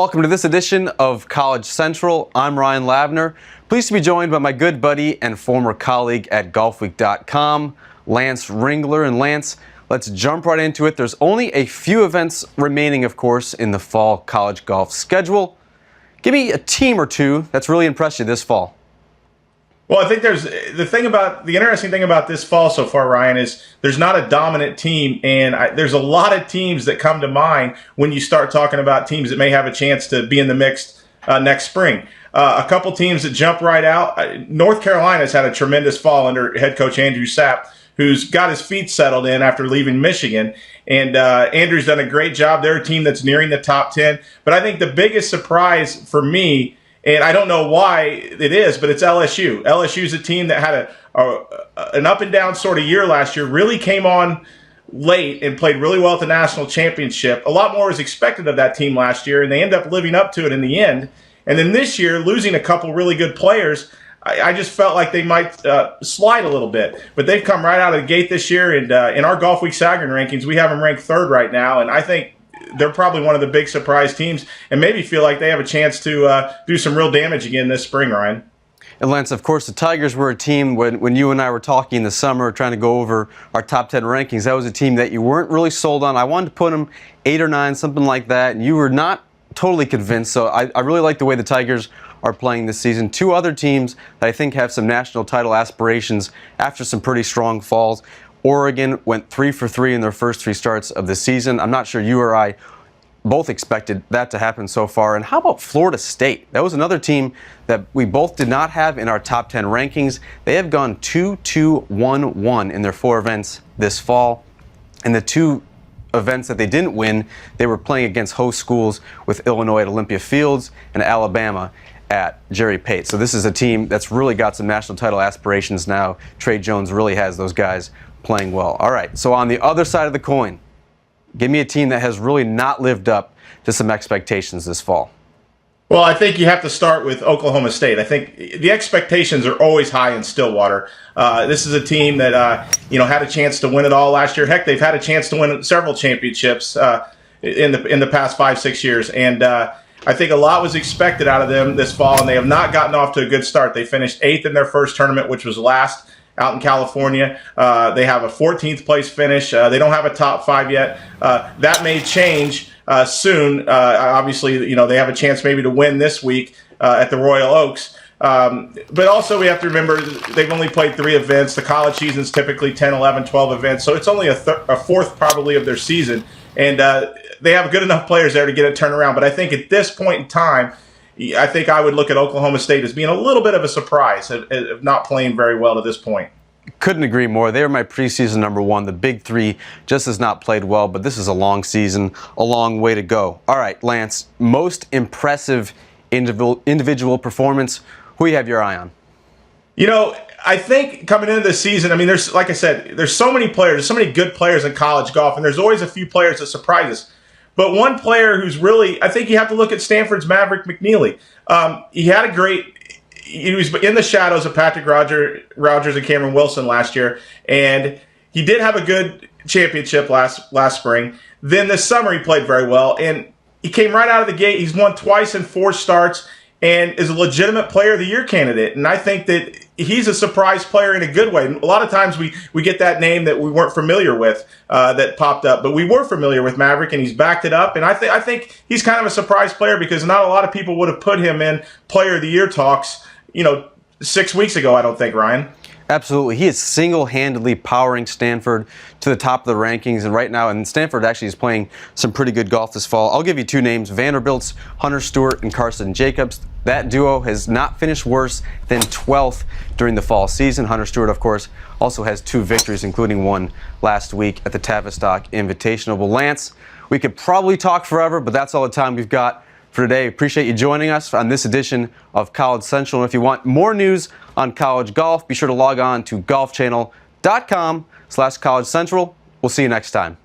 welcome to this edition of College Central. I'm Ryan Lavner. Pleased to be joined by my good buddy and former colleague at Golfweek.com, Lance Ringler. And Lance, let's jump right into it. There's only a few events remaining, of course, in the fall college golf schedule. Give me a team or two that's really impressed you this fall. Well, I think the interesting thing about this fall so far, Ryan, is there's not a dominant team, and there's a lot of teams that come to mind when you start talking about teams that may have a chance to be in the mix next spring. A couple teams that jump right out. North Carolina's had a tremendous fall under head coach Andrew Sapp, who's got his feet settled in after leaving Michigan. And Andrew's done a great job. They're a team that's nearing the top 10. But I think the biggest surprise for me, and I don't know why it is, but it's LSU. LSU's a team that had an up and down sort of year last year, really came on late and played really well at the national championship. A lot more was expected of that team last year, and they end up living up to it in the end. And then this year, losing a couple really good players, I just felt like they might slide a little bit. But they've come right out of the gate this year, and in our Golfweek Sagarin rankings, we have them ranked third right now, and I think they're probably one of the big surprise teams and maybe feel like they have a chance to do some real damage again this spring, Ryan. And Lance, of course, the Tigers were a team when you and I were talking in the summer trying to go over our top 10 rankings. That was a team that you weren't really sold on. I wanted to put them 8 or 9, something like that, and you were not totally convinced. So I really like the way the Tigers are playing this season. Two other teams that I think have some national title aspirations after some pretty strong falls. Oregon went 3 for 3 in their first 3 starts of the season. I'm not sure you or I both expected that to happen so far. And how about Florida State? That was another team that we both did not have in our top 10 rankings. They have gone 2-2-1-1 in their 4 events this fall. And the 2 events that they didn't win, they were playing against host schools with Illinois at Olympia Fields and Alabama at Jerry Pate. So this is a team that's really got some national title aspirations now. Trey Jones really has those guys playing well. All right, so on the other side of the coin, give me a team that has really not lived up to some expectations this fall. Well, I think you have to start with Oklahoma State. I think the expectations are always high in Stillwater. This is a team that had a chance to win it all last year. Heck, they've had a chance to win several championships in the past 5-6 years, and I think a lot was expected out of them this fall, and they have not gotten off to a good start. They finished 8th in their first tournament, which was last out in California. They have a 14th place finish. They don't have a top 5 yet. That may change soon. Obviously, they have a chance maybe to win this week at the Royal Oaks. But also we have to remember they've only played 3 events. The college season's typically 10, 11, 12 events. So it's only a fourth probably of their season. And they have good enough players there to get it turned around. But I think at this point in time, I think I would look at Oklahoma State as being a little bit of a surprise of not playing very well to this point. Couldn't agree more. They are my preseason number 1. The Big 3 just has not played well, but this is a long season, a long way to go. All right, Lance, most impressive individual performance. Who you have your eye on? I think coming into this season, there's, like I said, there's so many players, there's so many good players in college golf, and there's always a few players that surprise us. But one player who's really, I think you have to look at Stanford's Maverick McNeely. He was in the shadows of Patrick Rogers and Cameron Wilson last year, and he did have a good championship last spring. Then this summer he played very well, and he came right out of the gate. He's won twice in 4 starts and is a legitimate Player of the Year candidate. And I think that he's a surprise player in a good way. A lot of times we get that name that we weren't familiar with that popped up, but we were familiar with Maverick, and he's backed it up. And I think he's kind of a surprise player because not a lot of people would have put him in Player of the Year talks 6 weeks ago, I don't think, Ryan. Absolutely. He is single-handedly powering Stanford to the top of the rankings. And right now, and Stanford actually is playing some pretty good golf this fall. I'll give you 2 names, Vanderbilt's Hunter Stewart and Carson Jacobs. That duo has not finished worse than 12th during the fall season. Hunter Stewart, of course, also has 2 victories, including one last week at the Tavistock Invitational. Well, Lance, we could probably talk forever, but that's all the time we've got for today. Appreciate you joining us on this edition of College Central. And if you want more news on college golf, be sure to log on to golfchannel.com/College Central. We'll see you next time.